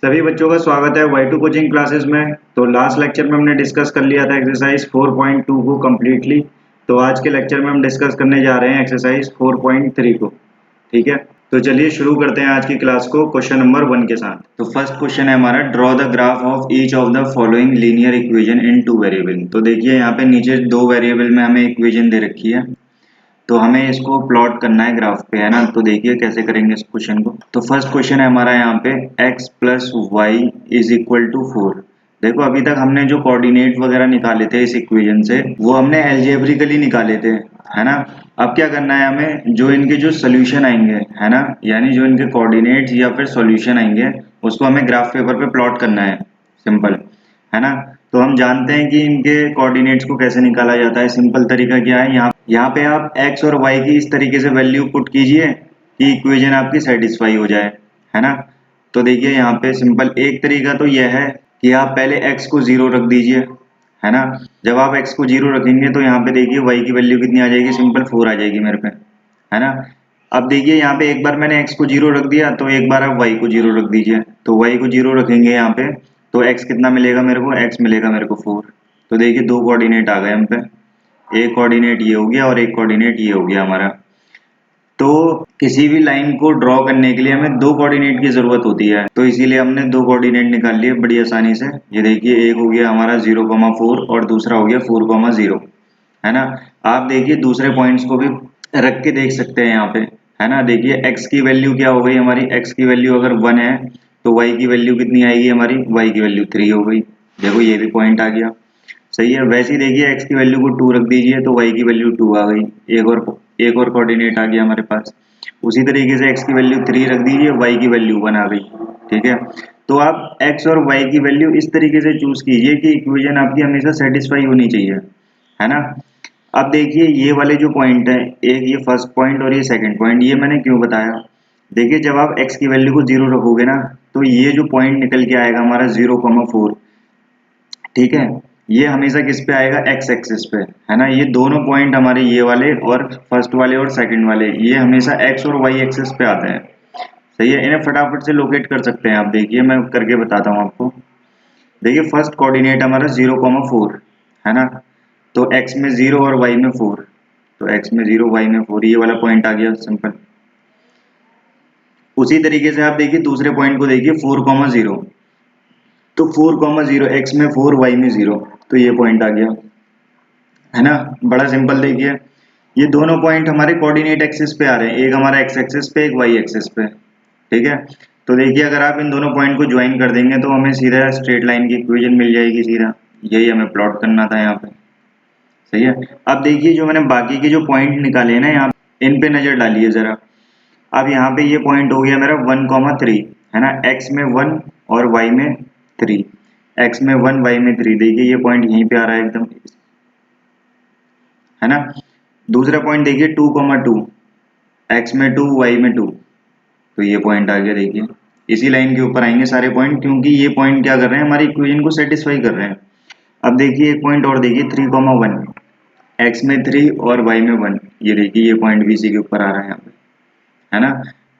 सभी बच्चों का स्वागत है Y2 कोचिंग क्लासेस में। तो लास्ट लेक्चर में हमने डिस्कस कर लिया था एक्सरसाइज 4.2 को कम्प्लीटली। तो आज के लेक्चर में हम डिस्कस करने जा रहे हैं एक्सरसाइज 4.3 को। ठीक है, तो चलिए शुरू करते हैं आज की क्लास को क्वेश्चन नंबर 1 के साथ। तो फर्स्ट क्वेश्चन है हमारा, draw the graph of each of the following linear equation in two variable. तो देखिए यहाँ पे नीचे दो वेरिएबल में हमें इक्वेशन दे रखी है, तो हमें इसको प्लॉट करना है ग्राफ पे, है ना। तो देखिए कैसे करेंगे इस क्वेश्चन को। तो फर्स्ट क्वेश्चन है हमारा यहाँ पे x plus y is equal to 4। देखो अभी तक हमने जो कोऑर्डिनेट वगैरह निकाले थे इस इक्वेशन से वो हमने एल्जेब्रिकली निकाले थे, है ना। अब क्या करना है हमें, जो इनके जो सोल्यूशन आएंगे, है ना, यानी जो इनके कोऑर्डिनेट्स या फिर सॉल्यूशन आएंगे उसको हमें ग्राफ पेपर पे प्लॉट करना है, सिंपल, है ना। तो हम जानते हैं कि इनके कोऑर्डिनेट्स को कैसे निकाला जाता है। सिंपल तरीका क्या है, यहाँ पे आप x और y की इस तरीके से वैल्यू पुट कीजिए कि इक्वेशन आपकी सेटिस्फाई हो जाए, है ना। तो देखिए यहाँ पे सिंपल एक तरीका तो यह है कि आप पहले x को 0 रख दीजिए, है ना। जब आप x को 0 रखेंगे तो यहाँ पे देखिए y की वैल्यू कितनी आ जाएगी, सिंपल 4 आ जाएगी मेरे पे, है ना। अब देखिए यहाँ पे एक बार मैंने x को 0 रख दिया, तो एक बार आप y को 0 रख दीजिए। तो y को 0 रखेंगे यहाँ पे तो x कितना मिलेगा मेरे को, x मिलेगा मेरे को 4। तो देखिए दो कोऑर्डिनेट आ गए हम पे, एक कोऑर्डिनेट ये हो गया और एक कोऑर्डिनेट ये हो गया हमारा। तो किसी भी लाइन को ड्रॉ करने के लिए हमें दो कोऑर्डिनेट की जरूरत होती है, तो इसीलिए हमने दो कोऑर्डिनेट निकाल लिए बड़ी आसानी से। ये देखिए एक हो गया हमारा 0,4 और दूसरा हो गया 4,0, है ना। आप देखिए दूसरे पॉइंट्स को भी रख के देख सकते हैं यहाँ पे, है ना। देखिए x की वैल्यू क्या हो गई हमारी, x की वैल्यू अगर 1 है तो y की वैल्यू कितनी आएगी हमारी, y की वैल्यू 3 हो गई। देखो ये भी पॉइंट आ गया, सही है। वैसे ही देखिए x की वैल्यू को 2 रख दीजिए तो y की वैल्यू 2 आ गई, एक और कोऑर्डिनेट आ गया हमारे पास। उसी तरीके से x की वैल्यू 3 रख दीजिए, y की वैल्यू 1 आ गई, ठीक है। तो आप x और y की वैल्यू इस तरीके से चूज कीजिए कि इक्वेशन आपकी हमेशा सेटिस्फाई होनी चाहिए, है ना। अब देखिए ये वाले जो पॉइंट है, एक ये फर्स्ट पॉइंट और ये सेकंड पॉइंट, ये मैंने क्यों बताया। देखिए जब आप x की वैल्यू को 0 रखोगे ना तो ये जो पॉइंट निकल के आएगा हमारा 0,4, ठीक है, ये हमेशा किस पे आएगा, x एक्सिस पे, है ना। ये दोनों पॉइंट हमारे ये वाले और फर्स्ट वाले और सेकंड वाले ये हमेशा x और y एक्सिस पे आते हैं, सही है। इन्हें फटाफट से लोकेट कर सकते हैं आप, देखिए मैं करके बताता हूँ आपको। देखिए फर्स्ट कोऑर्डिनेट हमारा 0,4, है ना। तो x में 0 और y में 4, तो x में 0 y में 4, ये वाला पॉइंट आ गया सिंपल। उसी तरीके से आप देखिए दूसरे पॉइंट को देखिए 4,0, तो 4,0 x में 4 y में 0, तो ये पॉइंट आ गया, है ना। बड़ा सिंपल। देखिए ये दोनों पॉइंट हमारे कोऑर्डिनेट एक्सिस पे आ रहे हैं, एक हमारा x एक्सिस पे एक y एक्सिस पे, ठीक है। तो देखिए अगर आप इन दोनों पॉइंट को ज्वाइन कर देंगे तो हमें सीधा स्ट्रेट लाइन की इक्वेशन मिल जाएगी सीधा, यही हमें प्लॉट करना था यहाँ पे, सही है। अब देखिए जो मैंने बाकी के जो पॉइंट निकाले हैं ना यहाँ, इन पे नजर डालिए जरा। अब यहाँ पे ये पॉइंट हो गया मेरा 1,3, है ना, x में 1 और y में 3, x में 1 y में 3, देखिए ये पॉइंट यहीं पे आ रहा है एकदम, है ना। दूसरा पॉइंट देखिए 2,2, x में 2 y में 2, तो ये पॉइंट आ गया। देखिए इसी लाइन के ऊपर आएंगे सारे पॉइंट, क्योंकि ये पॉइंट क्या कर रहे हैं, हमारी इक्वेशन को सेटिस्फाई कर रहे हैं। अब देखिए एक पॉइंट और देखिए 3,1, x में 3 और y में 1, ये देखिए ये पॉइंट भी इसी के ऊपर आ रहा है यहाँ पे, है ना।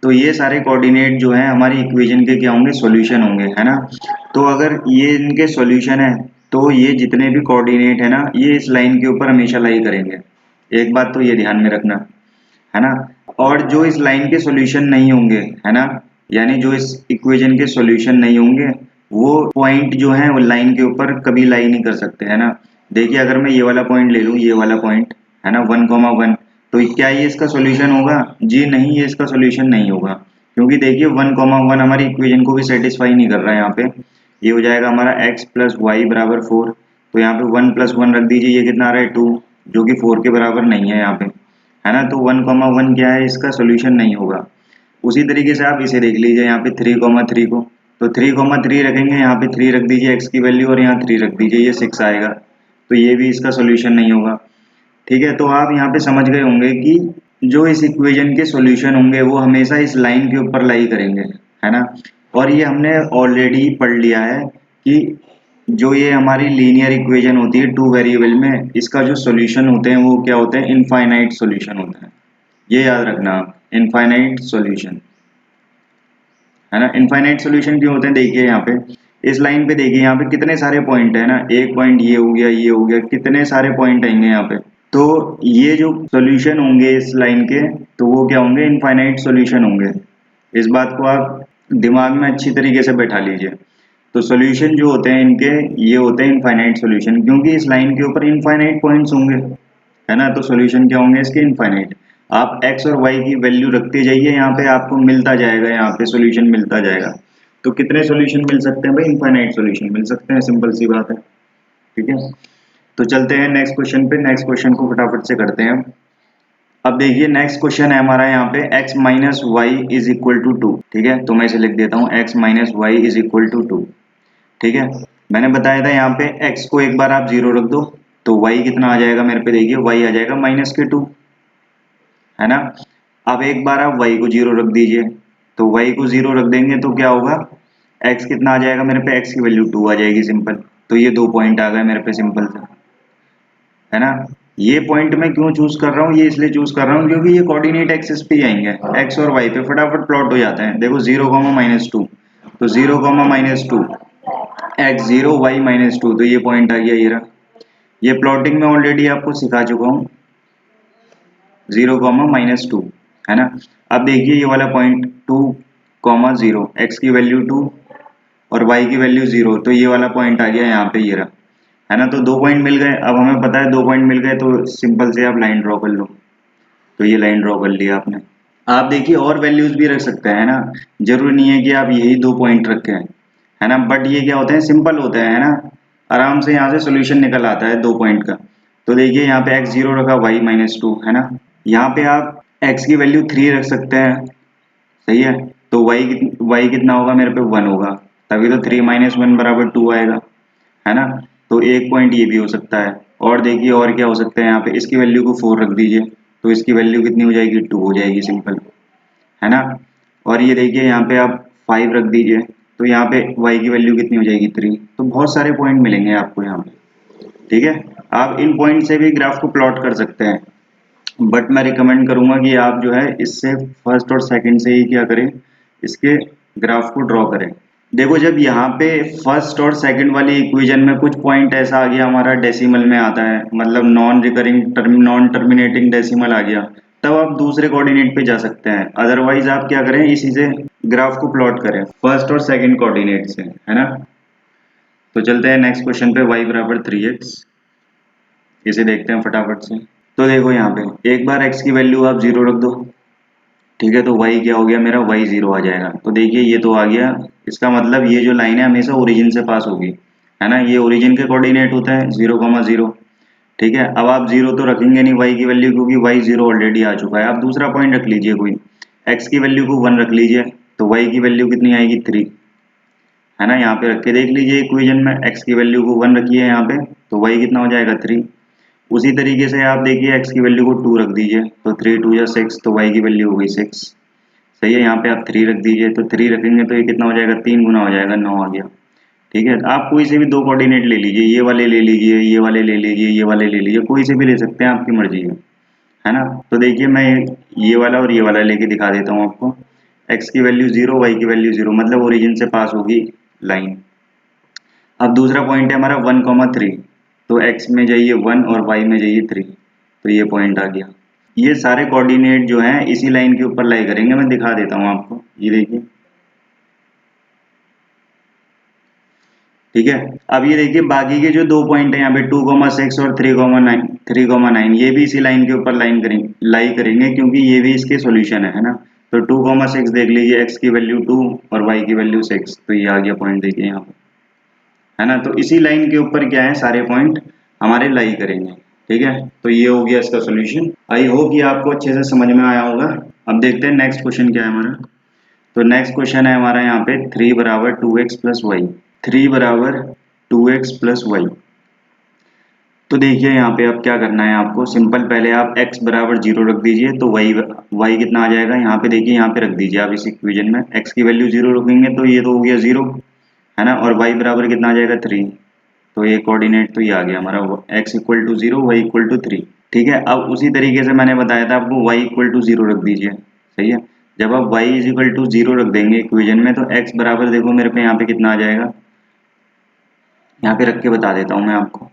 तो ये सारे कोऑर्डिनेट जो है हमारी इक्वेशन के क्या होंगे, सॉल्यूशन होंगे, है ना। तो अगर ये इनके सॉल्यूशन है तो ये जितने भी कोऑर्डिनेट है ना ये इस लाइन के ऊपर हमेशा लाई करेंगे, एक बात तो ये ध्यान में रखना, है ना। और जो इस लाइन के सॉल्यूशन नहीं होंगे, है ना, यानी जो इस इक्वेशन के सॉल्यूशन नहीं होंगे वो पॉइंट जो है वो लाइन के ऊपर कभी लाई नहीं कर सकते, है ना। देखिए अगर मैं ये वाला पॉइंट ले लूँ, ये वाला पॉइंट, है ना, 1,1, तो क्या ये इसका सॉल्यूशन होगा, जी नहीं, ये इसका सॉल्यूशन नहीं होगा, क्योंकि देखिए 1,1 हमारी इक्वेशन को भी सेटिस्फाई नहीं कर रहा है यहाँ पे। ये हो जाएगा हमारा x प्लस वाई बराबर 4, तो यहाँ पे 1 प्लस 1 रख दीजिए, ये कितना आ रहा है 2, जो कि 4 के बराबर नहीं है यहाँ पे, है ना। तो 1,1 क्या है, इसका सोल्यूशन नहीं होगा। उसी तरीके से आप इसे देख लीजिए यहाँ पे 3,3 को, तो 3,3 रखेंगे, यहाँ पे 3 रख दीजिए x की वैल्यू और यहाँ 3 रख दीजिए, ये 6 आएगा, तो ये भी इसका सोल्यूशन नहीं होगा, ठीक है। तो आप यहाँ पे समझ गए होंगे कि जो इस इक्वेशन के सॉल्यूशन होंगे वो हमेशा इस लाइन के ऊपर लाई करेंगे, है ना। और ये हमने ऑलरेडी पढ़ लिया है कि जो ये हमारी लीनियर इक्वेशन होती है टू वेरिएबल में, इसका जो सॉल्यूशन होते हैं वो क्या होते हैं, इनफाइनाइट सॉल्यूशन होते हैं, ये याद रखना आप, इनफाइनाइट सॉल्यूशन, है ना। इनफाइनाइट सॉल्यूशन क्यों होते हैं, देखिए यहाँ पे इस लाइन पे देखिए यहाँ पे कितने सारे पॉइंट है ना, एक पॉइंट ये हो गया, ये हो गया, कितने सारे पॉइंट आएंगे यहाँ पे। तो ये जो सॉल्यूशन होंगे इस लाइन के, तो वो क्या होंगे, इनफाइनाइट सॉल्यूशन होंगे। इस बात को आप दिमाग में अच्छी तरीके से बैठा लीजिए। तो सॉल्यूशन जो होते हैं इनके, ये होते हैं इनफाइनाइट सॉल्यूशन, क्योंकि इस लाइन के ऊपर इनफाइनाइट पॉइंट्स होंगे, है ना। तो सॉल्यूशन क्या होंगे इसके, इनफाइनाइट। आप x और y की वैल्यू रखते जाइए, यहाँ पे आपको मिलता जाएगा, यहाँ पे सॉल्यूशन मिलता जाएगा। तो कितने सॉल्यूशन मिल सकते हैं भाई, इनफाइनाइट सॉल्यूशन मिल सकते हैं, सिंपल सी बात है। ठीक है, तो चलते हैं नेक्स्ट क्वेश्चन पे। नेक्स्ट क्वेश्चन को फटाफट से करते हैं। अब देखिए नेक्स्ट क्वेश्चन है हमारा यहाँ पे x minus y is equal to 2। ठीक है, तो मैं इसे लिख देता हूँ x minus y is equal to 2। ठीक है, मैंने बताया था यहाँ पे x को एक बार आप 0 रख दो, तो y कितना आ जाएगा मेरे पे, देखिए y आ जाएगा -2, है ना। अब एक बार आप y को 0 रख दीजिए, तो y को 0 रख देंगे तो क्या होगा, x कितना आ जाएगा मेरे पे, x की वैल्यू 2 आ जाएगी, सिंपल। तो ये 2 पॉइंट आ गए मेरे पे, सिंपल से, है ना। ये पॉइंट मैं क्यों चूज कर रहा हूँ, ये इसलिए चूज कर रहा हूँ क्योंकि ये कोऑर्डिनेट एक्सिस पे ही आएंगे, x और y पे फटाफट प्लॉट हो जाते हैं। देखो 0, -2, तो 0, -2, x 0 y -2, तो ये पॉइंट आ गया, ये रहा। ये प्लॉटिंग में ऑलरेडी आपको सिखा चुका हूँ, 0, -2, है ना। अब देखिए ये वाला पॉइंट 2, 0, x की वैल्यू 2 और y की वैल्यू 0, तो ये वाला पॉइंट आ गया यहाँ पे, ये रहा, है ना। तो 2 पॉइंट मिल गए। अब हमें पता है 2 पॉइंट मिल गए, तो सिंपल से आप लाइन ड्रॉ कर लो। तो ये लाइन ड्रॉ कर लिया आपने। आप देखिए और वैल्यूज भी रख सकते हैं ना, जरूरी नहीं है कि आप यही 2 पॉइंट रखें, है ना। बट ये क्या होते हैं, सिंपल होते हैं, है ना। आराम से यहाँ से सोल्यूशन निकल आता है 2 पॉइंट का। तो देखिए यहाँ पे x 0 रखा, y -2, है ना। यहाँ पे आप x की वैल्यू 3 रख सकते हैं, सही है। तो y कितना होगा मेरे पे, 1 होगा, तभी तो 3 - 1 बराबर 2 आएगा, है ना। तो एक पॉइंट ये भी हो सकता है। और देखिए और क्या हो सकता है, यहाँ पे इसकी वैल्यू को 4 रख दीजिए, तो इसकी वैल्यू कितनी हो जाएगी, 2 हो जाएगी, सिंपल, है ना। और ये देखिए यहाँ पे आप 5 रख दीजिए, तो यहाँ पे y की वैल्यू कितनी हो जाएगी, 3। तो बहुत सारे पॉइंट मिलेंगे आपको यहाँ पे। ठीक है, आप इन पॉइंट से भी ग्राफ को प्लॉट कर सकते हैं, बट मैं रिकमेंड करूंगा कि आप जो है इससे फर्स्ट और सेकंड से ही क्या करें, इसके ग्राफ को ड्रॉ करें। देखो जब यहाँ पे फर्स्ट और सेकंड वाली इक्वेशन में कुछ पॉइंट ऐसा आ गया हमारा डेसिमल में आता है, मतलब नॉन टर्मिनेटिंग डेसिमल आ गया, तब आप दूसरे कोऑर्डिनेट पे जा सकते हैं। अदरवाइज आप क्या करें, इसी से ग्राफ को प्लॉट करें, फर्स्ट और सेकंड कोऑर्डिनेट से, है ना। तो चलते हैं नेक्स्ट क्वेश्चन पे, y बराबर 3x। इसे देखते हैं फटाफट से। तो देखो यहाँ पे एक बार x की वैल्यू आप 0 रख दो, ठीक है, तो y क्या हो गया मेरा, y 0 आ जाएगा। तो देखिए ये तो आ गया, इसका मतलब ये जो लाइन है हमेशा ओरिजिन से पास होगी, है ना। ये ओरिजिन के कोऑर्डिनेट होते हैं 0, 0। ठीक है, अब आप 0 तो रखेंगे नहीं y की वैल्यू, क्योंकि y 0 ऑलरेडी आ चुका है। आप दूसरा पॉइंट रख लीजिए कोई, x की वैल्यू को 1 रख लीजिए, तो y की वैल्यू कितनी आएगी, 3, है ना। यहाँ पे रख के देख लीजिए इक्वेशन में, x की वैल्यू को 1 रखिए यहाँ पे, तो y कितना हो जाएगा, 3। उसी तरीके से आप देखिए x की वैल्यू को 2 रख दीजिए, तो 3 2 या 6, तो y की वैल्यू हो गई 6, सही है। यहाँ पे आप 3 रख दीजिए, तो 3 रखेंगे तो ये कितना हो जाएगा, 3 गुना हो जाएगा, 9 आ गया। ठीक है, आप कोई से भी 2 कोऑर्डिनेट ले लीजिए, ये वाले ले लीजिए, ये वाले ले लीजिए, ये वाले ले लीजिए, कोई से भी ले सकते हैं, आपकी मर्जी है ना। तो देखिए मैं ये वाला और ये वाला लेके दिखा देता हूँ आपको। x की वैल्यू 0, y की वैल्यू 0, मतलब ओरिजिन से पास होगी लाइन। अब दूसरा पॉइंट है हमारा 1, 3, तो x में जाइए 1 और y में जाइए 3, तो ये पॉइंट आ गया। ये सारे कोऑर्डिनेट जो हैं इसी लाइन के ऊपर लाई करेंगे, मैं दिखा देता हूँ आपको, ये देखिए। ठीक है, अब ये देखिए बाकी के जो 2 पॉइंट है यहाँ पे 2, 6 और 3, 9, ये भी इसी लाइन के ऊपर लाई करेंगे, क्योंकि ये भी इसके सॉल्यूशन है ना। तो 2, 6 देख लीजिए, x की वैल्यू 2 और y की वैल्यू 6, तो ये आ गया पॉइंट, देखिए यहाँ पे, है ना। तो इसी लाइन के ऊपर क्या है, सारे पॉइंट हमारे लाई करेंगे। ठीक है, तो ये हो गया इसका सॉल्यूशन। आई होप ये आपको अच्छे से समझ में आया होगा। अब देखते हैं नेक्स्ट क्वेश्चन क्या है हमारा। तो नेक्स्ट क्वेश्चन है हमारा यहाँ पे 3 बराबर 2x प्लस वाई, 3 बराबर 2x प्लस वाई। तो देखिए यहाँ पे अब क्या करना है आपको, सिंपल, पहले आप x बराबर 0 रख दीजिए, तो y कितना आ जाएगा, यहाँ पे देखिए, यहाँ पे रख दीजिए आप इस इक्वेशन में, x की वैल्यू 0 रखेंगे तो ये तो हो गया 0, है ना। और y बराबर कितना आ जाएगा, 3, तो ये कोऑर्डिनेट तो ये आ गया हमारा, x equal to 0, y equal to 3। ठीक है, अब उसी तरीके से मैंने बताया था आपको, y इक्वल टू 0 रख दीजिए, सही है। जब आप y इज इक्वल टू 0 रख देंगे इक्वेशन में तो x बराबर देखो मेरे पे यहाँ पे कितना आ जाएगा, यहाँ पे रख के बता देता हूँ मैं आपको।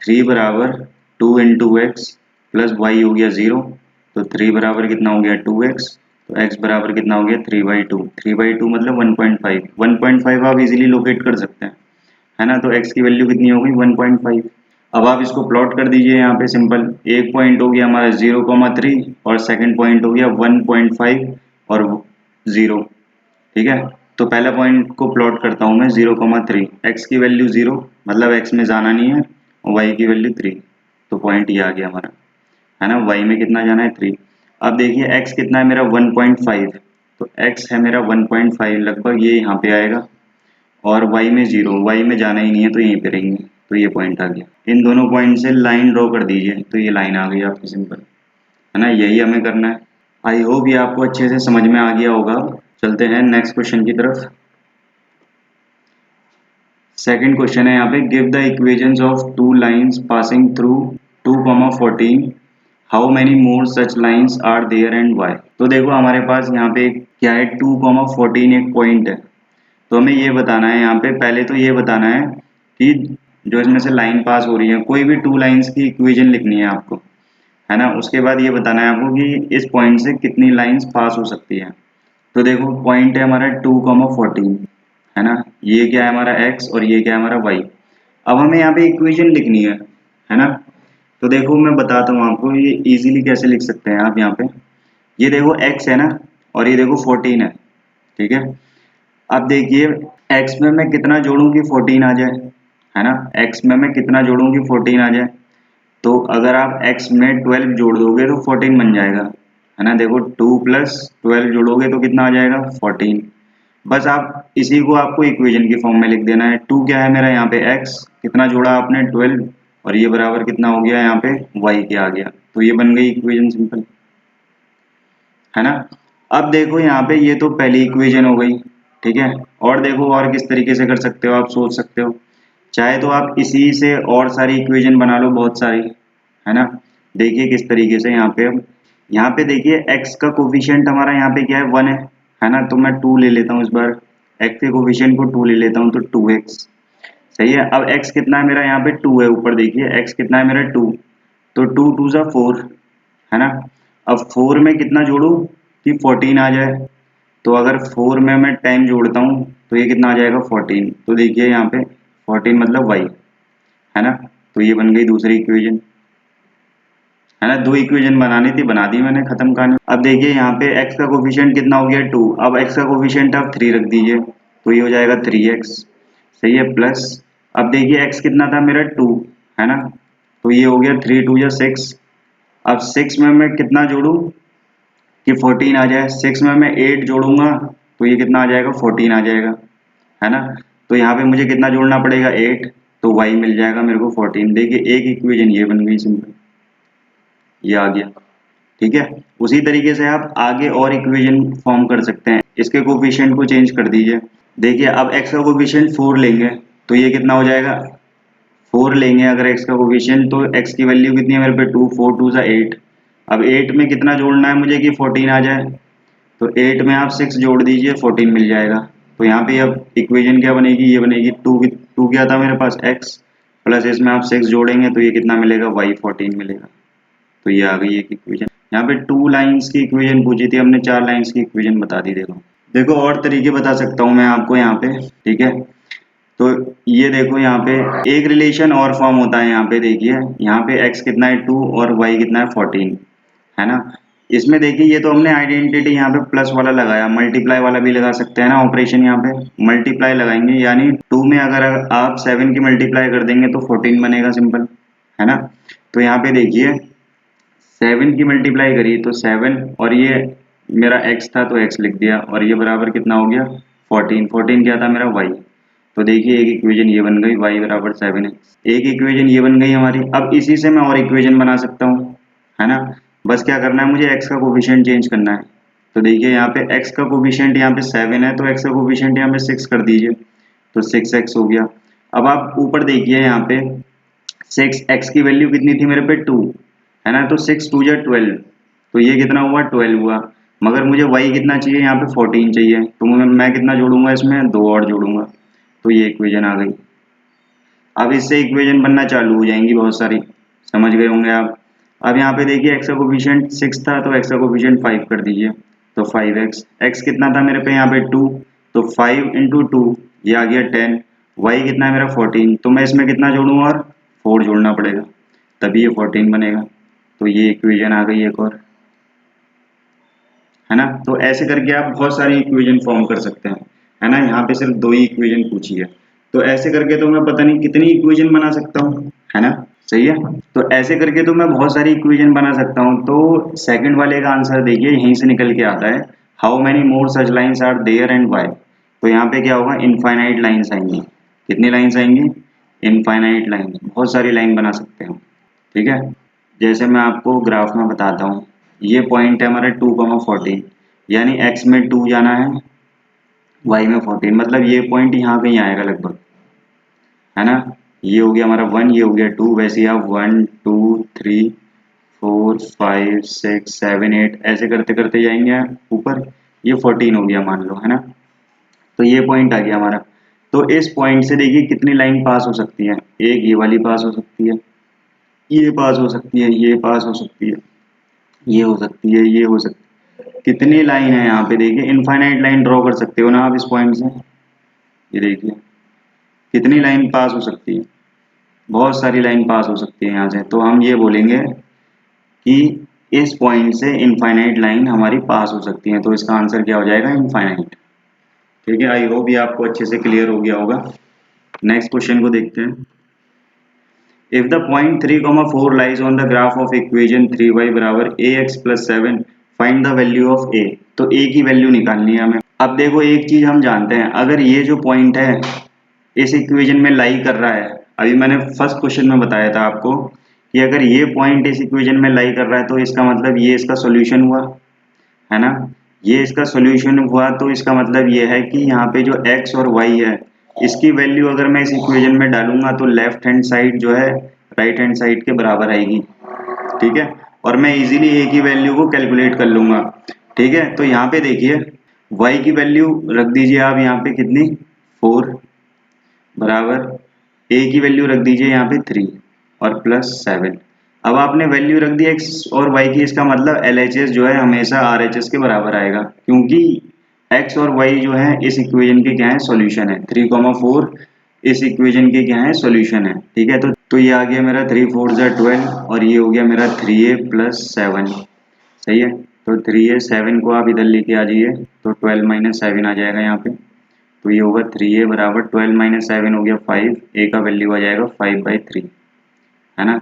3 बराबर 2 इंटू एक्स प्लस वाई हो गया 0, तो 3 बराबर कितना हो गया 2x, तो x बराबर कितना हो गया 3/2। 3/2 मतलब 1.5। 1.5 आप इजीली लोकेट कर सकते हैं, है ना। तो x की वैल्यू कितनी हो गई 1.5। अब आप इसको प्लॉट कर दीजिए यहाँ पे सिंपल। एक पॉइंट हो गया हमारा 0,3 और सेकंड पॉइंट हो गया 1.5 और 0, ठीक है। तो पहला पॉइंट को प्लॉट करता हूँ मैं 0,3, x की वैल्यू 0 मतलब x में जाना नहीं है और y की वैल्यू 3, तो पॉइंट ये आ गया हमारा, है ना। y में कितना जाना है 3। अब देखिए x कितना है मेरा 1.5, तो x है मेरा 1.5 लगभग ये यहाँ पे आएगा, और y में 0, y में जाना ही नहीं है तो यहीं पे रहेंगे, तो ये पॉइंट आ गया। इन दोनों पॉइंट से लाइन ड्रॉ कर दीजिए, तो ये लाइन आ गई आपकी सिंपल, है ना। यही हमें करना है। आई होप ये आपको अच्छे से समझ में आ गया होगा। चलते हैं नेक्स्ट क्वेश्चन की तरफ। सेकंड क्वेश्चन है यहाँ पे, give the equations of two lines passing through 2,14, how many more such lines are there and why. तो देखो हमारे पास यहाँ पे क्या है 2,14 एक पॉइंट है, तो हमें ये बताना है यहाँ पे, पहले तो ये बताना है कि जो इसमें से लाइन पास हो रही है, कोई भी टू लाइंस की इक्वेशन लिखनी है आपको, है ना। उसके बाद ये बताना है आपको कि इस पॉइंट से कितनी लाइंस पास हो सकती है। तो देखो पॉइंट है हमारा 2,14, है ना। ये क्या है हमारा x और ये क्या है हमारा y। अब हमें यहाँ पे इक्वेशन लिखनी है ना। तो देखो मैं बताता हूँ आपको ये इजीली कैसे लिख सकते हैं आप। यहाँ पे ये देखो x है ना, और ये देखो 14 है, ठीक है। अब देखिए x में मैं कितना जोड़ूं कि 14 आ जाए, है ना। x में मैं कितना जोड़ूं कि 14 आ जाए, तो अगर आप x में 12 जोड़ दोगे तो 14 बन जाएगा, है ना। देखो 2 प्लस 12 जोड़ोगे तो कितना आ जाएगा 14। बस आप इसी को आपको इक्वेशन की फॉर्म में लिख देना है। 2 क्या है मेरा यहाँ पे x, कितना जोड़ा आपने 12, और ये बराबर कितना हो गया यहाँ पे y के आ गया, तो ये बन गई इक्वेशन सिंपल, है ना। अब देखो यहाँ पे ये तो पहली इक्वेशन हो गई, ठीक है। और देखो और किस तरीके से कर सकते हो आप सोच सकते हो, चाहे तो आप इसी से और सारी इक्वेशन बना लो बहुत सारी, है ना। देखिए किस तरीके से यहाँ पे, यहाँ पे देखिए x का कोफिशिएंट हमारा यहाँ पे क्या है 1 है ना। तो मैं 2 ले लेता हूँ इस बार, x के कोफिशिएंट को 2 ले लेता हूँ तो 2x, सही है। अब x कितना है मेरा यहाँ पे 2 है, ऊपर देखिए x कितना है मेरा 2, तो 2 2 जा 4, है ना। अब 4 में कितना जोड़ू कि 14 आ जाए, तो अगर 4 में मैं 10 जोड़ता हूँ तो ये कितना आ जाएगा 14। तो देखिए यहाँ पे 14 मतलब y, है ना। तो ये बन गई दूसरी इक्वेशन, है ना। दो इक्वेशन बनानी थी, बना दी मैंने, खत्म कहानी। अब देखिए यहाँ पे x का कोफिशिएंट कितना हो गया 2, अब x का कोफिशिएंट आप 3 रख दीजिए तो ये हो जाएगा 3x, सही है। प्लस अब देखिए x कितना था मेरा 2, है ना। तो ये हो गया 3 2 या 6। अब 6 में मैं कितना जोड़ूं कि 14 आ जाए, 6 में मैं 8 जोड़ूंगा तो ये कितना आ जाएगा 14 आ जाएगा, है ना। तो यहाँ पे मुझे कितना जोड़ना पड़ेगा 8, तो y मिल जाएगा मेरे को 14। देखिए एक इक्वेशन ये बन गई सिंपल, ये आ गया, ठीक है। उसी तरीके से आप आगे और इक्वेशन फॉर्म कर सकते हैं, इसके कोफिशिएंट को चेंज कर दीजिए। देखिए अब x का कोफिशिएंट 4 लेंगे तो ये कितना हो जाएगा 4 लेंगे अगर x का कोफिशिएंट, तो x की वैल्यू कितनी है मेरे पे 2, 4 2 जा 8। अब 8 में कितना जोड़ना है मुझे कि 14 आ जाए, तो 8 में आप 6 जोड़ दीजिए 14 मिल जाएगा। तो यहाँ पे अब इक्वेशन क्या बनेगी, ये बनेगी 2 क्या था मेरे पास x, प्लस इसमें आप 6 जोड़ेंगे तो ये कितना मिलेगा y 14 मिलेगा। तो ये आ गई एक इक्वेशन। यहाँ पे 2 लाइंस की इक्वेशन पूछी थी हमने, 4 लाइंस की इक्वेशन बता दी। देखो देखो और तरीके बता सकता हूँ मैं आपको यहाँ पे, ठीक है। तो ये देखो यहाँ पे एक रिलेशन और फॉर्म होता है, यहाँ पे देखिए यहाँ पे x कितना है 2 और y कितना है 14, है ना। इसमें देखिए ये तो हमने आइडेंटिटी यहाँ पे प्लस वाला लगाया, मल्टीप्लाई वाला भी लगा सकते हैं ना ऑपरेशन। यहाँ पे मल्टीप्लाई लगाएंगे, यानी 2 में अगर आप 7 की मल्टीप्लाई कर देंगे तो 14 बनेगा सिंपल, है ना। तो यहाँ पे देखिए 7 की मल्टीप्लाई करी तो 7, और ये मेरा x था तो x लिख दिया, और ये बराबर कितना हो गया 14। 14 क्या था मेरा y। तो देखिए एक इक्वेशन ये बन गई y बराबर 7x, एक इक्वेशन ये बन गई हमारी। अब इसी से मैं और इक्वेशन बना सकता हूँ, है ना। बस क्या करना है मुझे x का कोफिशिएंट चेंज करना है। तो देखिए यहाँ पे x का कोफिशिएंट यहाँ पे 7 है तो x का कोफिशिएंट यहाँ पे 6 कर दीजिए, तो 6x हो गया। अब आप ऊपर देखिए यहाँ पे 6x की वैल्यू कितनी थी मेरे पे 2, है ना। तो 6 2 जा 12, तो ये कितना हुआ 12 हुआ। मगर मुझे y कितना चाहिए, यहाँ पे 14 चाहिए, तो मैं कितना जोड़ूंगा इसमें, 2 और जोड़ूंगा, तो ये इक्वेशन आ गई। अब इससे इक्वेशन बनना चालू हो जाएंगी बहुत सारी, समझ गए होंगे आप। अब यहाँ पे देखिए x का कोफिशिएंट 6 था, तो x का कोफिशिएंट 5 कर दीजिए, तो 5x, x कितना था मेरे पे यहाँ पे 2, तो 5 इंटू 2 ये आ गया 10, y कितना है मेरा 14, तो मैं इसमें कितना जोड़ूंगा और 4 जोड़ना पड़ेगा, तभी ये 14 बनेगा। तो ये इक्वेशन आ गई एक और, है ना। तो ऐसे करके आप बहुत सारी इक्वेशन फॉर्म कर सकते हैं, है ना। यहाँ पे सिर्फ 2 ही इक्वेशन पूछी है, तो ऐसे करके तो मैं पता नहीं कितनी इक्वेशन बना सकता हूँ, है ना। सही है, तो ऐसे करके तो मैं बहुत सारी इक्वेशन बना सकता हूँ। तो सेकंड वाले का आंसर देखिए यहीं से निकल के आता है, how many more such lines are there and why. तो यहाँ पे क्या होगा, इनफाइनाइट लाइन्स आएंगी। कितनी लाइन्स आएंगी, इनफाइनाइट लाइन, बहुत सारी लाइन बना सकते हैं, ठीक है। जैसे मैं आपको ग्राफ में बताता हूँ, ये पॉइंट है हमारा 2,14, यानी x में 2 जाना है, y में 14, मतलब ये पॉइंट यहाँ कहीं आएगा लगभग, है ना। ये हो गया हमारा 1, ये हो गया 2, वैसे ही आप 1 2 3 4 5 6 7 8 ऐसे करते करते जाएंगे ऊपर, ये 14 हो गया मान लो, है ना। तो ये पॉइंट आ गया हमारा। तो इस पॉइंट से देखिए कितनी लाइन पास हो सकती है, एक ये वाली पास हो सकती है, ये पास हो सकती है, ये पास हो सकती है, ये हो सकती है, ये हो सकती है। कितनी लाइन है यहाँ पे देखिए, इनफाइनाइट लाइन ड्रॉ कर सकते हो ना आप इस पॉइंट से। ये देखिए कितनी लाइन पास हो सकती है, बहुत सारी लाइन पास हो सकती है यहाँ से। तो हम ये बोलेंगे कि इस पॉइंट से इनफाइनाइट लाइन हमारी पास हो सकती है, तो इसका आंसर क्या हो जाएगा, इनफाइनाइट। ठीक है, आई होप ये आपको अच्छे से क्लियर हो गया होगा। नेक्स्ट क्वेश्चन को देखते हैं। If the point 3, 4 lies on the graph of equation 3y बराबर ax plus 7, find the value of a। तो a की वैल्यू निकालनी है हमें। अब देखो एक चीज हम जानते हैं, अगर ये जो पॉइंट है इस इक्वेशन में लाई कर रहा है, अभी मैंने फर्स्ट क्वेश्चन में बताया था आपको कि अगर ये पॉइंट इस इक्वेशन में लाई कर रहा है तो इसका मतलब ये इसका सॉल्यूशन हुआ, है ना। ये इसका सॉल्यूशन हुआ तो इसका मतलब ये है कि यहाँ पे जो x और y है इसकी वैल्यू अगर मैं इस इक्वेशन में डालूंगा तो लेफ्ट हैंड साइड जो है राइट हैंड साइड के बराबर आएगी, ठीक है। और मैं इजीली a की वैल्यू को कैलकुलेट कर लूंगा, ठीक है। तो यहाँ पे देखिए y की वैल्यू रख दीजिए आप यहाँ पे कितनी, 4 बराबर a की वैल्यू रख दीजिए यहाँ पे 3 और प्लस 7। अब आपने वैल्यू रख दी x और y की, इसका मतलब LHS जो है हमेशा RHS के बराबर आएगा, क्योंकि x और y जो है इस इक्वेशन के क्या है, सॉल्यूशन है। 3,4 इस इक्वेशन के क्या है, सॉल्यूशन है, ठीक है। तो ये आ गया मेरा 3 4 12 और ये हो गया मेरा 3a प्लस 7, सही है। तो 3a 7 को आप इधर लेके आ जाइए तो 12 माइनस 7 आ जाएगा यहाँ पे, तो ये होगा 3a बराबर 12 माइनस 7 हो गया 5, a का वैल्यू आ जाएगा 5/3, है ना।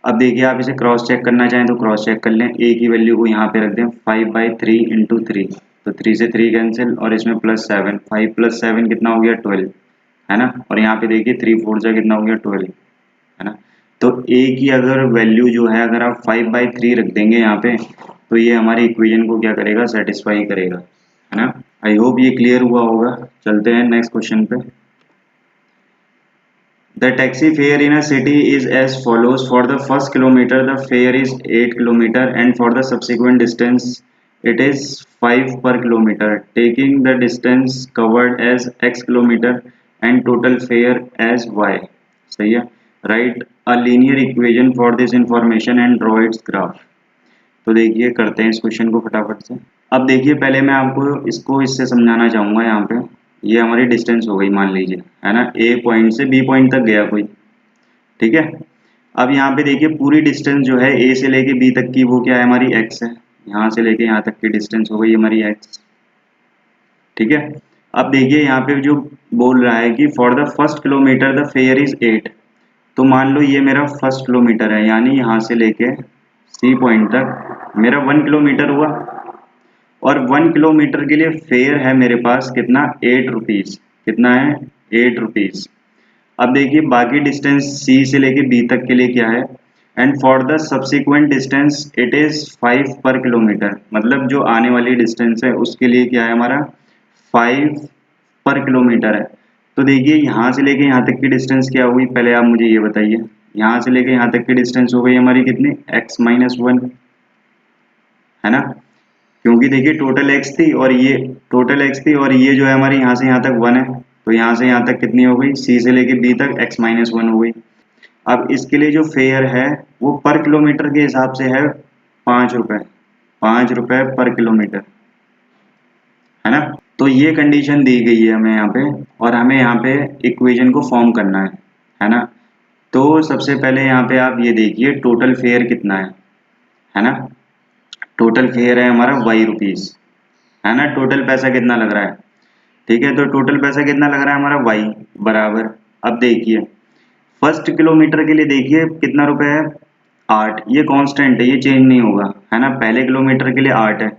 अब देखिए आप इसे क्रॉस चेक करना चाहें तो क्रॉस चेक कर लें, a की वैल्यू को यहाँ पे रख दें 5/3 इंटू 3, तो 3 से 3 कैंसिल और इसमें प्लस 7, 5 प्लस 7 कितना हो गया 12, है ना। और यहाँ पे देखिए 3 4 जा कितना हो गया 12, है ना। तो a की अगर वैल्यू जो है अगर आप 5/3 रख देंगे यहाँ पे तो ये हमारी इक्वेशन को क्या करेगा, सेटिस्फाई करेगा, है ना। आई होप ये क्लियर हुआ होगा। चलते हैं नेक्स्ट क्वेश्चन पे। The taxi fare in a city is as follows: for the first kilometer the fare is 8 km and for the subsequent distance it is 5 per kilometer, taking the distance covered as x kilometer and total fare as y। सही है। Write a linear equation for this information and draw its graph। तो देखिए करते हैं इस question को फटाफट से। अब देखिए पहले मैं आपको इसको इससे समझाना चाहूँगा। यहाँ पे ये हमारी डिस्टेंस हो गई मान लीजिए, है ना। ए पॉइंट से बी पॉइंट तक गया कोई, ठीक है। अब यहाँ पे देखिए पूरी डिस्टेंस जो है ए से लेके बी तक की वो क्या है, हमारी एक्स है। यहाँ से लेके यहाँ तक की डिस्टेंस हो गई हमारी एक्स, ठीक है। अब देखिए यहाँ पे जो बोल रहा है कि for the first kilometre the fair is 8, तो मान लो ये मेरा फर्स्ट किलोमीटर है, यानी यहाँ से लेके सी पॉइंट तक मेरा 1 किलोमीटर हुआ और 1 किलोमीटर के लिए फेयर है मेरे पास कितना, 8 रुपीज़। कितना है, 8 रुपीज़। अब देखिए बाकी डिस्टेंस सी से लेके बी तक के लिए क्या है, and for the subsequent distance it is 5 पर किलोमीटर, मतलब जो आने वाली डिस्टेंस है उसके लिए क्या है हमारा 5 पर किलोमीटर है। तो देखिए यहाँ से लेके यहाँ तक की डिस्टेंस क्या हुई, पहले आप मुझे ये बताइए। यहाँ से लेके यहाँ तक की डिस्टेंस हो गई हमारी कितनी, x-1, है ना। क्योंकि देखिए टोटल एक्स थी और ये जो है हमारी यहाँ से यहाँ तक 1 है, तो यहाँ से यहाँ तक कितनी हो गई, सी से लेके बी तक x-1 हो गई। अब इसके लिए जो फेयर है वो पर किलोमीटर के हिसाब से है 5 रुपए, 5 रुपए पर किलोमीटर, है ना। तो ये कंडीशन दी गई है हमें यहाँ पे, और हमें यहाँ पे इक्वेशन को फॉर्म करना है ना। तो सबसे पहले यहाँ पे आप ये देखिए टोटल फेयर कितना है ना। टोटल फेयर है हमारा वाई रुपीज, है ना। टोटल पैसा कितना लग रहा है, ठीक है। तो टोटल पैसा कितना लग रहा है हमारा वाई बराबर, अब देखिए फर्स्ट किलोमीटर के लिए देखिए कितना रुपए है, 8। ये कांस्टेंट है, ये चेंज नहीं होगा, है ना। पहले किलोमीटर के लिए 8 है,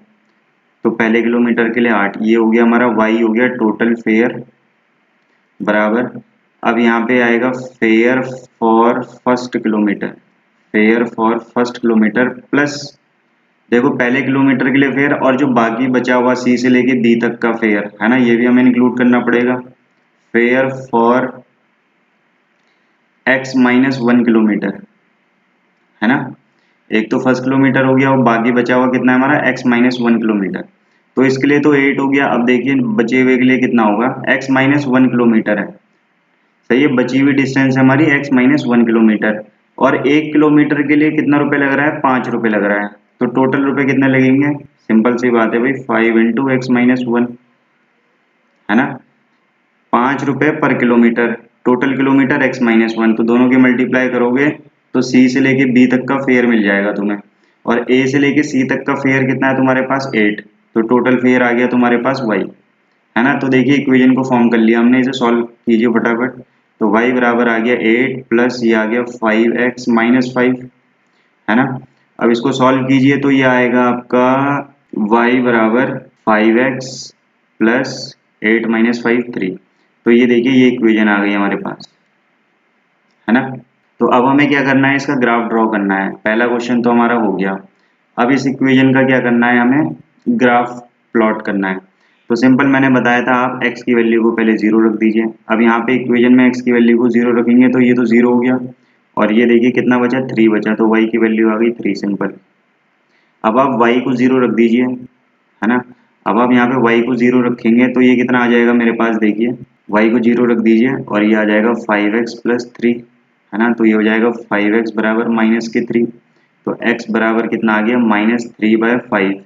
तो पहले किलोमीटर के लिए 8, ये हो गया हमारा वाई हो गया टोटल फेयर बराबर। अब यहाँ पे आएगा fair for first kilometre, fair for first kilometre plus, देखो पहले किलोमीटर के लिए फेयर और जो बाकी बचा हुआ सी से लेके बी तक का फेयर, है ना, ये भी हमें इंक्लूड करना पड़ेगा। फेयर फॉर x-1 किलोमीटर, है ना। एक तो फर्स्ट किलोमीटर हो गया और बाकी बचा हुआ कितना है हमारा x-1 किलोमीटर, तो इसके लिए तो 8 हो गया। अब देखिए बचे हुए के लिए कितना होगा, x-1 किलोमीटर है, सही है। बची हुई डिस्टेंस है हमारी x-1 किलोमीटर, और 1 किलोमीटर के लिए कितना रुपए लग रहा है, 5 रुपए लग रहा है। तो टोटल रुपए कितने लगेंगे, सिंपल सी बात है भाई, 5 इंटू x-1, है ना। 5 रुपए पर किलोमीटर, टोटल किलोमीटर x-1, तो दोनों के मल्टीप्लाई करोगे तो C से लेके B तक का फेयर मिल जाएगा तुम्हें, और A से लेके C तक का फेयर कितना है तुम्हारे पास, 8। तो टोटल फेयर आ गया तुम्हारे पास y, है ना। तो देखिए इक्वेशन को फॉर्म कर लिया हमने, इसे सॉल्व कीजिए फटाफट। तो y बराबर आ गया 8 प्लस ये आ गया 5x-5, है ना। अब इसको सॉल्व कीजिए तो ये आएगा आपका y बराबर 5x प्लस 8-5 3। तो ये देखिए ये इक्वेशन आ गई हमारे पास, है ना। तो अब हमें क्या करना है, इसका ग्राफ ड्रॉ करना है। पहला क्वेश्चन तो हमारा हो गया। अब इस इक्वेशन का क्या करना है, हमें ग्राफ प्लॉट करना है। तो सिंपल मैंने बताया था, आप x की वैल्यू को पहले 0 रख दीजिए। अब यहाँ पे इक्वेशन में x की वैल्यू को 0 रखेंगे तो ये तो 0 हो गया, और ये देखिए कितना बचा, 3 बचा, तो y की वैल्यू आ गई 3 सिंपल। अब आप y को 0 रख दीजिए, है ना। अब आप यहाँ पे y को 0 रखेंगे तो ये कितना आ जाएगा मेरे पास, देखिए y को 0 रख दीजिए और ये आ जाएगा 5x प्लस 3, है ना। तो ये हो जाएगा 5x बराबर -3, तो x बराबर कितना आ गया, -3/5।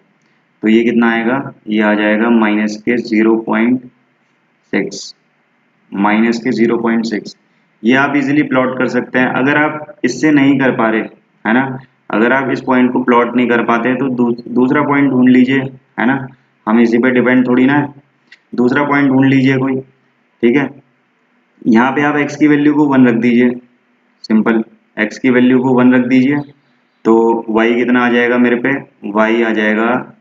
तो ये कितना आएगा, ये आ जाएगा -0.6, ये आप इजीली प्लॉट कर सकते हैं। अगर आप इससे नहीं कर पा रहे, है ना, अगर आप इस पॉइंट को प्लॉट नहीं कर पाते तो दूसरा पॉइंट ढूंढ लीजिए, है ना। हम इसी पे डिपेंड थोड़ी ना है, दूसरा पॉइंट ढूंढ लीजिए कोई, ठीक है। यहाँ पे आप x की वैल्यू को 1 रख दीजिए, सिंपल x की वैल्यू को 1 रख दीजिए, तो y कितना आ जाएगा मेरे पे, y आ जाएगा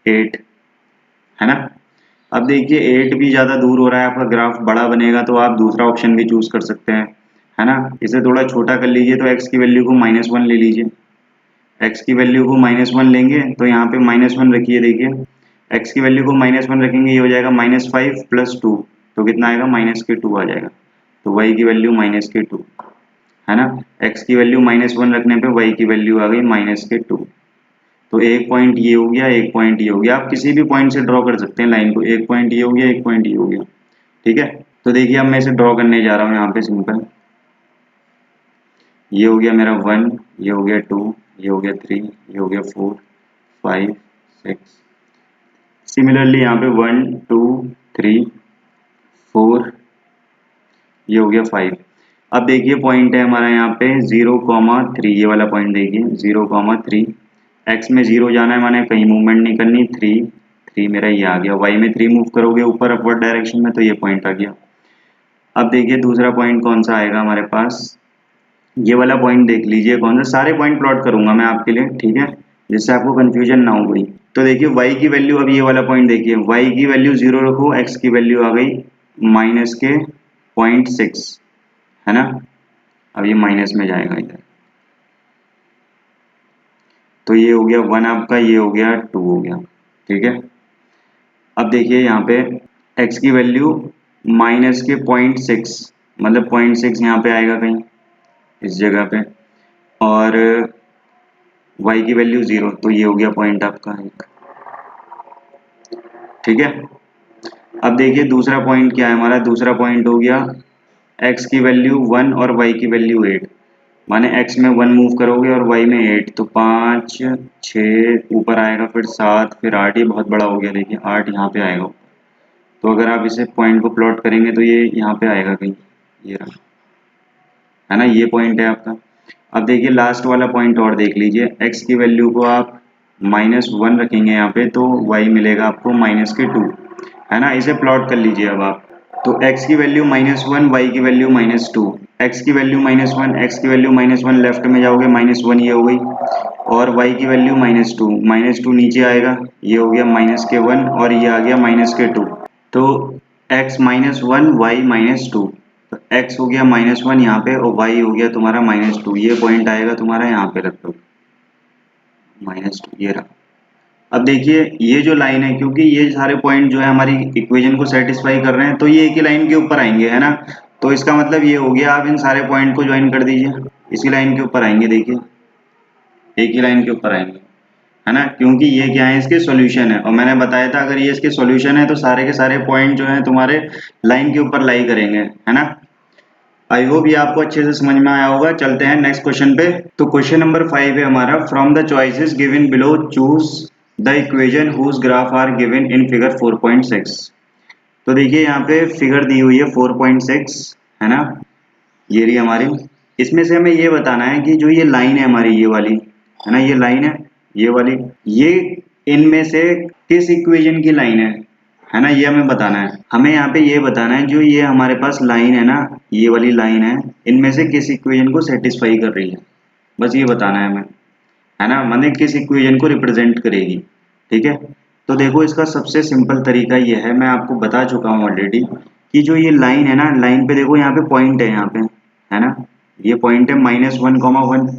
8, है ना। अब देखिए 8 भी ज़्यादा दूर हो रहा है, आपका ग्राफ बड़ा बनेगा तो आप दूसरा ऑप्शन भी चूज कर सकते हैं, है ना। इसे थोड़ा छोटा कर लीजिए, तो x की वैल्यू को -1 ले लीजिए। x की वैल्यू को -1 लेंगे तो यहाँ पे -1 रखिए, देखिए x की वैल्यू को -1 रखेंगे, ये हो जाएगा -5 प्लस 2, तो कितना आएगा, -2 आ जाएगा। तो y की वैल्यू -2, है ना। x की वैल्यू -1 रखने पे y की वैल्यू आ गई -2। तो एक पॉइंट ये हो गया, एक पॉइंट ये हो गया, आप किसी भी पॉइंट से ड्रॉ कर सकते हैं लाइन को, एक पॉइंट ये हो गया, एक पॉइंट ये हो गया, ठीक है। तो देखिए अब मैं इसे ड्रॉ करने जा रहा हूँ यहाँ पे सिंपल, ये हो गया मेरा 1, ये हो गया 2, ये हो गया 3, ये हो गया 4 5 6, सिमिलरली यहाँ पे 1 2 3 4, ये हो गया 5। अब देखिए पॉइंट है हमारा यहाँ पे 0,3, ये वाला पॉइंट देखिए 0,3, x में 0 जाना है, माने कहीं मूवमेंट नहीं करनी, 3 मेरा ये आ गया, y में 3 मूव करोगे ऊपर अपवर्ड डायरेक्शन में तो ये पॉइंट आ गया। अब देखिए दूसरा पॉइंट कौन सा आएगा हमारे पास, ये वाला पॉइंट देख लीजिए कौन सा, सारे पॉइंट प्लॉट करूंगा मैं आपके लिए, ठीक है, जिससे आपको कंफ्यूजन ना हो गई। तो देखिए y की वैल्यू, अब ये वाला पॉइंट देखिए, y की वैल्यू 0 रखो, x की वैल्यू आ गई -0.6, है ना। अब ये माइनस में जाएगा इधर, तो ये हो गया 1 आपका, ये हो गया 2 हो गया, ठीक है। अब देखिए यहाँ पे x की वैल्यू -0.6, मतलब 0.6 यहाँ पे आएगा कहीं इस जगह पे, और y की वैल्यू 0, तो ये हो गया पॉइंट आपका एक। ठीक है, अब देखिए दूसरा पॉइंट क्या है हमारा। दूसरा पॉइंट हो गया x की वैल्यू 1 और y की वैल्यू 8, माने x में 1 मूव करोगे और y में 8, तो 5 6 ऊपर आएगा, फिर 7, फिर 8, ये बहुत बड़ा हो गया। देखिए 8 यहाँ पे आएगा, तो अगर आप इसे पॉइंट को प्लॉट करेंगे तो ये यहाँ पे आएगा कहीं, ये रहा, है ना, ये पॉइंट है आपका। अब देखिए लास्ट वाला पॉइंट और देख लीजिए, x की वैल्यू को आप -1 रखेंगे यहाँ पे, तो y मिलेगा आपको -2, है ना। इसे प्लॉट कर लीजिए अब आप, तो x की वैल्यू -1, y की वैल्यू -2, x की वैल्यू -1, x की वैल्यू -1, लेफ्ट में जाओगे -1, ये हो गई, और y की वैल्यू -2 नीचे आएगा, ये हो गया -1 और ये आ गया -2, तो x -1 y -2, तो x हो गया -1 यहाँ पे और y हो गया तुम्हारा -2, ये पॉइंट आएगा तुम्हारा यहाँ पे रख दो -2, ये रहा। अब देखिए ये जो लाइन है, क्योंकि ये सारे पॉइंट जो है हमारी इक्वेशन को सेटिस्फाई कर रहे हैं, तो ये एक ही लाइन के ऊपर आएंगे, है ना। तो इसका मतलब ये हो गया, आप इन सारे पॉइंट को ज्वाइन कर दीजिए, इसी लाइन के ऊपर आएंगे। देखिए एक ही लाइन के ऊपर आएंगे, है ना, क्योंकि ये क्या है, इसके सॉल्यूशन है, और मैंने बताया था अगर ये इसके सॉल्यूशन है तो सारे के सारे पॉइंट जो है तुम्हारे लाइन के ऊपर लाई करेंगे, है ना। आई होप ये आपको अच्छे से समझ में आया होगा। चलते हैं नेक्स्ट क्वेश्चन पे। तो क्वेश्चन नंबर 5 है हमारा, from the choices given below choose the equation whose graph are given in figure 4.6। तो देखिए यहाँ पे फिगर दी हुई है 4.6, है ना, ये रही हमारी। इसमें से हमें ये बताना है कि जो ये लाइन है हमारी, ये वाली, है ना, ये लाइन है, ये वाली, ये इनमें से किस इक्वेशन की लाइन है ना, ये हमें बताना है। हमें यहाँ पे ये बताना है जो ये हमारे पास लाइन है ना, ये वाली लाइन है, इनमें से किस इक्वेशन को सेटिस्फाई कर रही है, बस ये बताना है हमें, है ना, माने किस इक्वेशन को रिप्रेजेंट करेगी। ठीक है, तो देखो इसका सबसे सिंपल तरीका ये है, मैं आपको बता चुका हूँ ऑलरेडी, कि जो ये लाइन है ना, लाइन पे देखो यहाँ पे पॉइंट है, यहाँ पे, है ना, ये पॉइंट है -1, 1,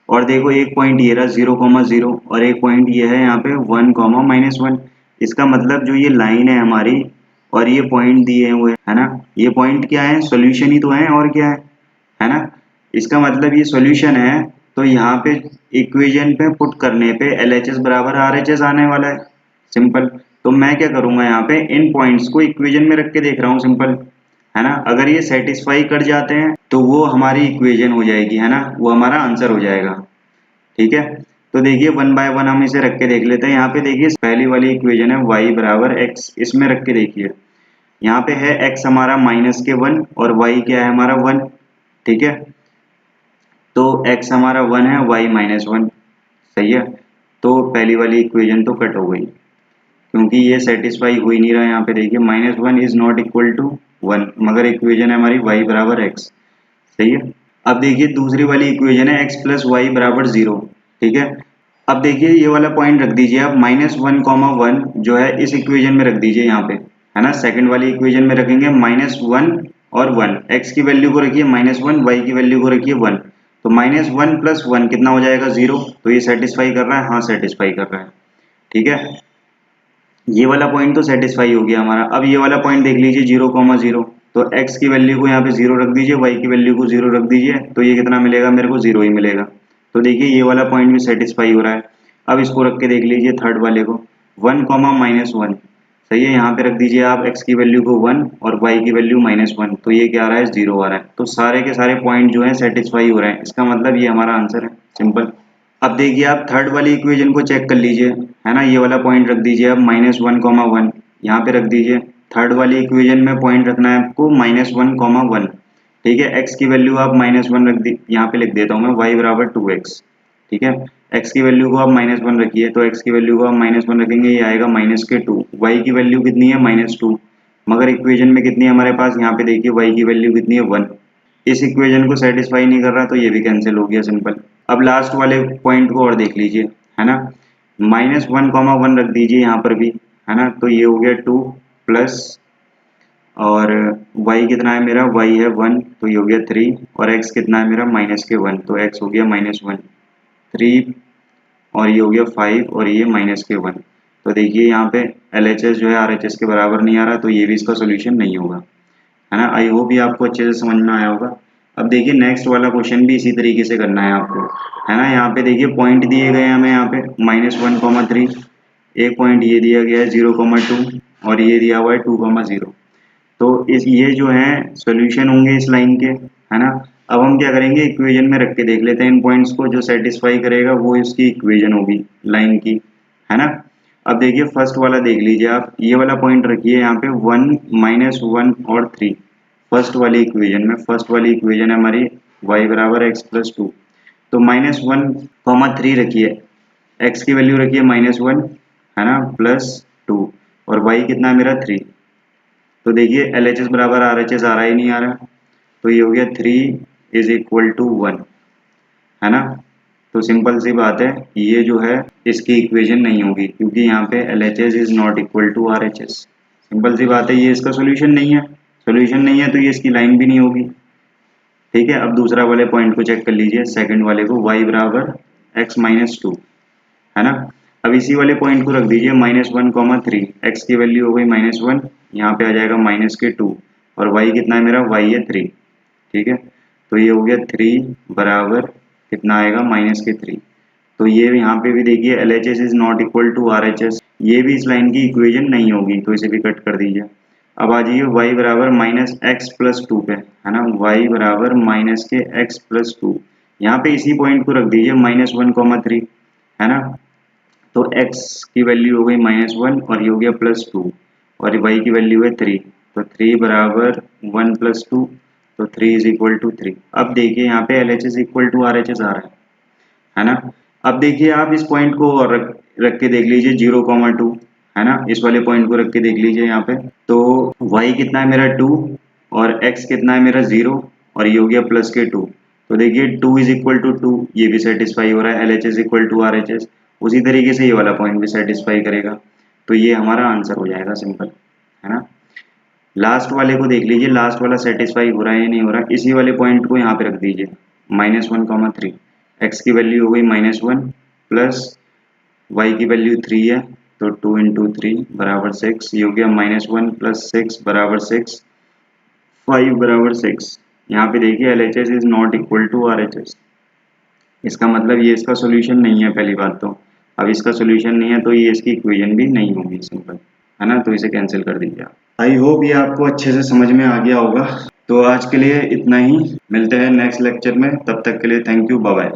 और देखो एक पॉइंट ये रहा 0, 0, और एक पॉइंट ये है यहाँ पे 1, -1। इसका मतलब जो ये लाइन है हमारी और ये पॉइंट दिए हुए है ना, ये पॉइंट क्या है, सॉल्यूशन ही तो है, और क्या है ना। इसका मतलब ये सॉल्यूशन है, तो यहाँ पे इक्वेशन पे पुट करने पे LHS बराबर RHS आने वाला है, सिंपल। तो मैं क्या करूंगा, यहाँ पे इन पॉइंट्स को इक्वेशन में रख के देख रहा हूँ, सिंपल, है ना। अगर ये सेटिस्फाई कर जाते हैं तो वो हमारी इक्वेशन हो जाएगी, है ना, वो हमारा आंसर हो जाएगा। ठीक है, तो देखिए 1 बाय 1 हम इसे रख के देख लेते हैं। यहाँ पे देखिए पहली वाली इक्वेशन है y बराबर x, इसमें रख के देखिए, यहाँ पे है x हमारा -1 और y क्या है हमारा 1। ठीक है, तो x हमारा 1 है, y -1, सही है। तो पहली वाली इक्वेशन तो कट हो गई, क्योंकि ये सेटिस्फाई हो ही नहीं रहा। यहाँ पे देखिए -1 इज नॉट इक्वल टू 1, मगर इक्वेशन है हमारी y बराबर x, सही है। अब देखिए दूसरी वाली इक्वेशन है x प्लस वाई बराबर 0। ठीक है, अब देखिए ये वाला पॉइंट रख दीजिए आप, -1, 1 जो है इस इक्वेशन में रख दीजिए यहाँ पे, है ना। सेकंड वाली इक्वेशन में रखेंगे -1 और 1, x की वैल्यू को रखिए -1, y की वैल्यू को रखिए 1, तो -1 + 1 कितना हो जाएगा 0। तो ये सेटिस्फाई कर रहा है, हाँ सेटिस्फाई कर रहा है। ठीक है, ये वाला पॉइंट तो सेटिस्फाई हो गया हमारा। अब ये वाला पॉइंट देख लीजिए 0, 0, तो x की वैल्यू को यहाँ पे 0 रख दीजिए, y की वैल्यू को 0 रख दीजिए, तो ये कितना मिलेगा मेरे को, 0 ही मिलेगा। तो देखिए ये वाला पॉइंट भी सेटिस्फाई हो रहा है। अब इसको रख के देख लीजिए थर्ड वाले को, 1, -1, सही है, यहाँ पे रख दीजिए आप x की वैल्यू को 1 और y की वैल्यू -1, तो ये क्या आ रहा है, 0 आ रहा है। तो सारे के सारे पॉइंट जो है सेटिस्फाई हो रहे हैं, इसका मतलब ये हमारा आंसर है, सिंपल। अब देखिए आप थर्ड वाली इक्वेशन को चेक कर लीजिए, है ना, ये वाला पॉइंट रख दीजिए आप -1, 1, यहाँ पे रख दीजिए। थर्ड वाली इक्वेशन में पॉइंट रखना है आपको -1, 1। ठीक है, x की वैल्यू आप -1 रख दी, यहाँ पे लिख देता हूँ मैं, y बराबर 2x। ठीक है, x की वैल्यू को आप -1 रखिए, तो x की वैल्यू को आप -1 रखेंगे, ये आएगा -2। y की वैल्यू कितनी है, -2, मगर इक्वेशन में कितनी है हमारे पास, यहाँ पे देखिए y की वैल्यू कितनी है, 1। इस इक्वेशन को सेटिस्फाई नहीं कर रहा, तो ये भी कैंसिल हो गया, सिंपल। अब लास्ट वाले पॉइंट को और देख लीजिए, है ना, -1, 1 रख दीजिए यहाँ पर भी, है ना, तो ये हो गया 2 प्लस, और y कितना है मेरा, y है 1, तो ये हो गया 3, और x कितना है मेरा, -1, तो x हो गया -1, 3, और ये हो गया 5, और ये -1। तो देखिए यहाँ पे LHS जो है RHS के बराबर नहीं आ रहा, तो ये भी इसका सोल्यूशन नहीं होगा, है ना। आई होप ये आपको अच्छे से समझ में आया होगा। अब देखिए नेक्स्ट वाला क्वेश्चन भी इसी तरीके से करना है आपको, है ना। यहाँ पे देखिए पॉइंट दिए गए हैं हमें यहाँ पे -1,3, एक पॉइंट ये दिया गया है 0,2 और ये दिया हुआ है 2,0। तो इस ये जो है सॉल्यूशन होंगे इस लाइन के, है ना। अब हम क्या करेंगे, इक्वेशन में रख के देख लेते हैं इन पॉइंट्स को, जो सेटिस्फाई करेगा वो इसकी इक्वेशन होगी लाइन की, है ना। अब देखिए फर्स्ट वाला देख लीजिए आप, ये वाला पॉइंट रखिए यहाँ पे 1, -1 और 3। फर्स्ट वाली इक्वेशन में, फर्स्ट वाली इक्वेशन है हमारी y बराबर x+2। तो -1,3 रखिए, x की वैल्यू रखिए -1, है ना, +2 और y कितना है मेरा 3। तो देखिए LHS बराबर RHS आ रहा ही नहीं आ रहा, तो ये हो गया 3 = 1, है ना। तो सिंपल सी बात है, ये जो है इसकी इक्वेशन नहीं होगी, क्योंकि यहाँ पे LHS is not equal to RHS। Simple सी बात है, ये इसका सोल्यूशन नहीं है, सोल्यूशन नहीं है तो ये इसकी लाइन भी नहीं होगी। ठीक है, अब दूसरा वाले पॉइंट को चेक कर लीजिए, सेकंड वाले को, y बराबर x-2, है ना। अब इसी वाले पॉइंट को रख दीजिए -1,3, x की वैल्यू हो गई -1, यहाँ पे आ जाएगा -2 और y कितना है मेरा, y है 3। ठीक है, तो ये हो गया 3 बराबर कितना आएगा, -3। तो ये यहाँ पे भी देखिए LHS is not equal to RHS, ये भी इस लाइन की इक्वेशन नहीं होगी, तो इसे भी कट कर दीजिए। अब आ जाइए y बराबर -x+2 पे, है ना, y बराबर -x+2, यहाँ पे इसी पॉइंट को रख दीजिए -1,3, है ना। तो x की वैल्यू हो गई -1 और ये हो गया +2 और y की वैल्यू है 3, तो 3 बराबर 1 + 2, तो 3 = 3। अब देखिए यहाँ पे LHS इक्वल टू RHS आ रहा है ना। अब देखिए आप इस पॉइंट को और रख के देख लीजिए 0,2, है ना, इस वाले पॉइंट को रख के देख लीजिए यहाँ पे, तो y कितना है मेरा 2 और x कितना है मेरा 0 और ये हो गया प्लस के 2। तो देखिए 2 = 2, ये भी सेटिस्फाई हो रहा है, LHS इक्वल टू RHS। उसी तरीके से ये वाला पॉइंट भी सेटिस्फाई करेगा, तो ये हमारा आंसर हो जाएगा, सिंपल, है ना। लास्ट वाले को देख लीजिए, लास्ट वाला सेटिस्फाई हो रहा है या नहीं हो रहा, इसी वाले पॉइंट को यहाँ पे रख दीजिए -1,3, x की वैल्यू हो गई -1 प्लस y की वैल्यू 3 है, तो 2 × 3 बराबर 6, ये हो गया -1 + 6 बराबर 6, 5 बराबर 6। यहाँ पे देखिए LHS is not equal to RHS, इसका मतलब ये इसका सोल्यूशन नहीं है पहली बात तो। अब इसका सोल्यूशन नहीं है तो ये इसकी इक्वेशन भी नहीं होगी, सिंपल, है ना, तो इसे कैंसिल कर दीजिए आप। आई होप ये आपको अच्छे से समझ में आ गया होगा। तो आज के लिए इतना ही, मिलते हैं नेक्स्ट लेक्चर में, तब तक के लिए थैंक यू, बाय बाय।